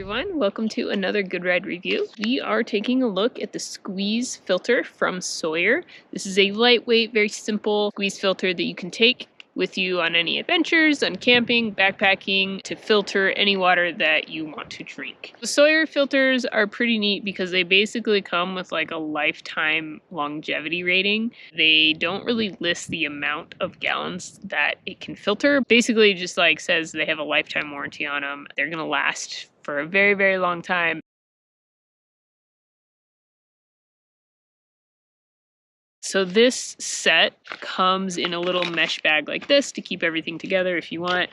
everyone, welcome to another Good Ride review. We are taking a look at the squeeze filter from Sawyer. This is a lightweight, very simple squeeze filter that you can take with you on any adventures, on camping, backpacking, to filter any water that you want to drink. The Sawyer filters are pretty neat because they basically come with like a lifetime longevity rating. They don't really list the amount of gallons that it can filter. Basically just like says they have a lifetime warranty on them. They're gonna last for a very, very long time. So this set comes in a little mesh bag like this to keep everything together if you want.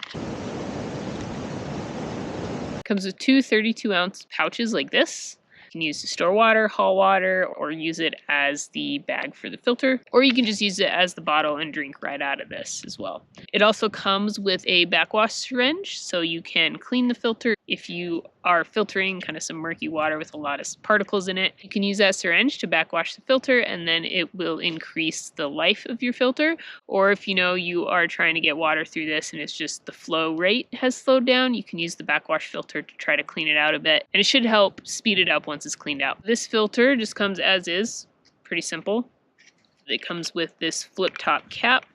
It comes with two 32-ounce pouches like this. You can use to store water, haul water, or use it as the bag for the filter. Or you can just use it as the bottle and drink right out of this as well. It also comes with a backwash syringe, so you can clean the filter if you are filtering kind of some murky water with a lot of particles in it. You can use that syringe to backwash the filter, and then it will increase the life of your filter. Or if you know you are trying to get water through this and it's just the flow rate has slowed down, you can use the backwash filter to try to clean it out a bit. And it should help speed it up once it's cleaned out. This filter just comes as is, pretty simple. It comes with this flip top cap,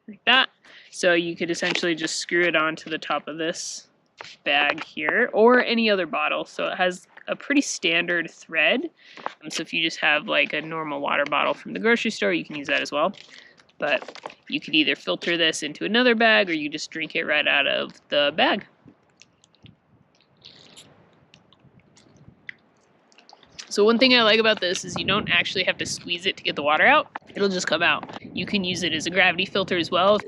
like that. So you could essentially just screw it onto the top of this bag here, or any other bottle. So it has a pretty standard thread. So if you just have like a normal water bottle from the grocery store, you can use that as well. But you could either filter this into another bag, or you just drink it right out of the bag. So one thing I like about this is you don't actually have to squeeze it to get the water out. It'll just come out. You can use it as a gravity filter as well.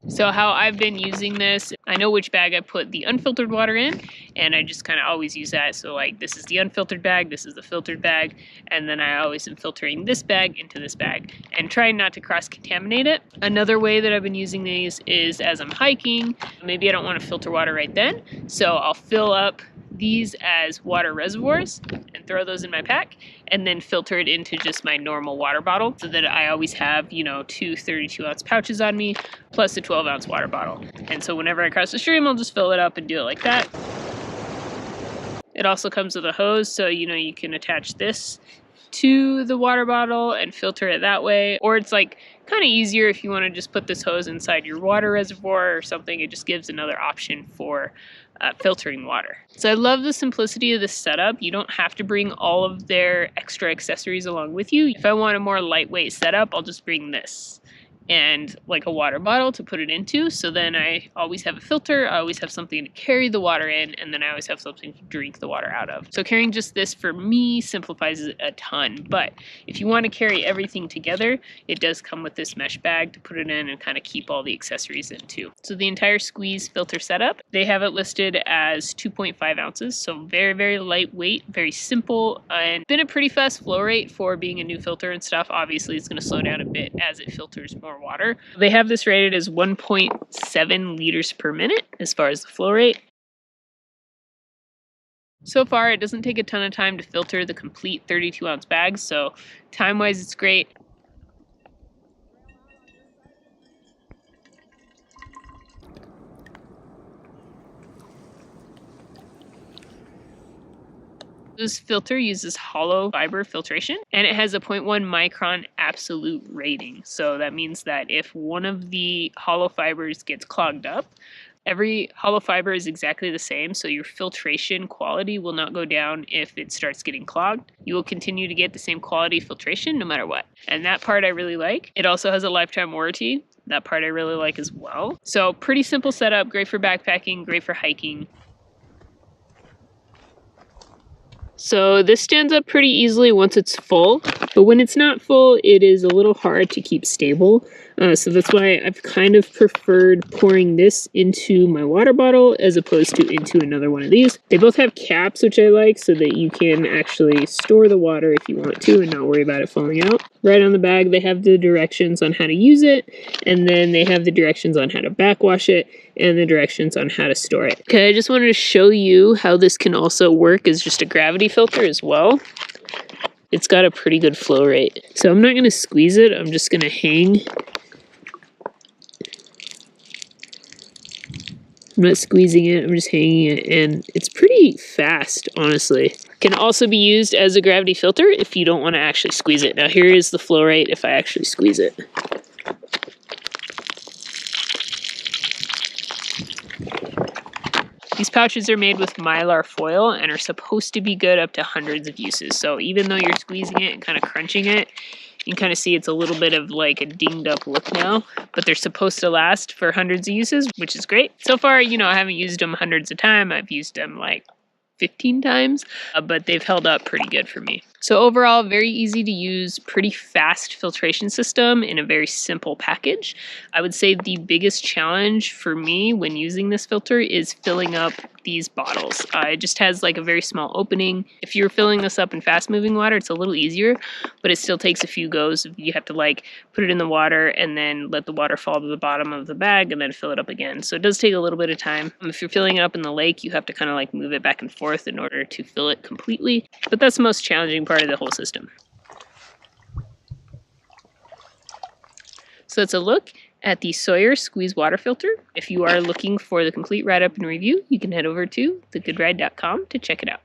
So how I've been using this, I know which bag I put the unfiltered water in, and I just kind of always use that. So like this is the unfiltered bag, this is the filtered bag, and then I always am filtering this bag into this bag and trying not to cross-contaminate it. Another way that I've been using these is as I'm hiking. Maybe I don't want to filter water right then, so I'll fill up these as water reservoirs and throw those in my pack, and then filter it into just my normal water bottle, so that I always have, you know, two 32-ounce pouches on me plus a 12-ounce water bottle. And so whenever I cross the stream, I'll just fill it up and do it like that. It also comes with a hose, so you know you can attach this to the water bottle and filter it that way. Or it's like kind of easier if you want to just put this hose inside your water reservoir or something. It just gives another option for filtering water. So I love the simplicity of this setup. You don't have to bring all of their extra accessories along with you. If I want a more lightweight setup, I'll just bring this and like a water bottle to put it into. So then I always have a filter, I always have something to carry the water in, and then I always have something to drink the water out of. So carrying just this for me simplifies it a ton. But if you want to carry everything together, it does come with this mesh bag to put it in and kind of keep all the accessories in too. So the entire squeeze filter setup, they have it listed as 2.5 ounces. So very, very lightweight, very simple, and been a pretty fast flow rate for being a new filter and stuff. Obviously it's going to slow down a bit as it filters more water. They have this rated as 1.7 liters per minute as far as the flow rate. So far, it doesn't take a ton of time to filter the complete 32-ounce bag, so time-wise, it's great. This filter uses hollow fiber filtration, and it has a 0.1 micron absolute rating. So that means that if one of the hollow fibers gets clogged up, every hollow fiber is exactly the same, so your filtration quality will not go down if it starts getting clogged. You will continue to get the same quality filtration no matter what. And that part I really like. It also has a lifetime warranty. That part I really like as well. So pretty simple setup, great for backpacking, great for hiking. So this stands up pretty easily once it's full, but when it's not full, it is a little hard to keep stable. So that's why I've kind of preferred pouring this into my water bottle as opposed to into another one of these. They both have caps, which I like, so that you can actually store the water if you want to and not worry about it falling out. Right on the bag, they have the directions on how to use it, and then they have the directions on how to backwash it, and the directions on how to store it. Okay, I just wanted to show you how this can also work as just a gravity filter as well. It's got a pretty good flow rate. So I'm not going to squeeze it, I'm just going to hang I'm not squeezing it, I'm just hanging it, and it's pretty fast, honestly. Can also be used as a gravity filter if you don't want to actually squeeze it. Now here is the flow rate if I actually squeeze it. These pouches are made with mylar foil and are supposed to be good up to hundreds of uses. So even though you're squeezing it and kind of crunching it, you can kind of see it's a little bit of like a dinged up look now, but they're supposed to last for hundreds of uses, which is great. So far, you know, I haven't used them hundreds of times. I've used them like 15 times, but they've held up pretty good for me. So overall, very easy to use, pretty fast filtration system in a very simple package. I would say the biggest challenge for me when using this filter is filling up these bottles. It just has like a very small opening. If you're filling this up in fast moving water, it's a little easier, but it still takes a few goes. You have to like put it in the water and then let the water fall to the bottom of the bag and then fill it up again. So it does take a little bit of time. If you're filling it up in the lake, you have to kind of like move it back and forth in order to fill it completely. But that's the most challenging part of the whole system. So that's a look at the Sawyer squeeze water filter. If you are looking for the complete write-up and review, you can head over to thegoodride.com to check it out.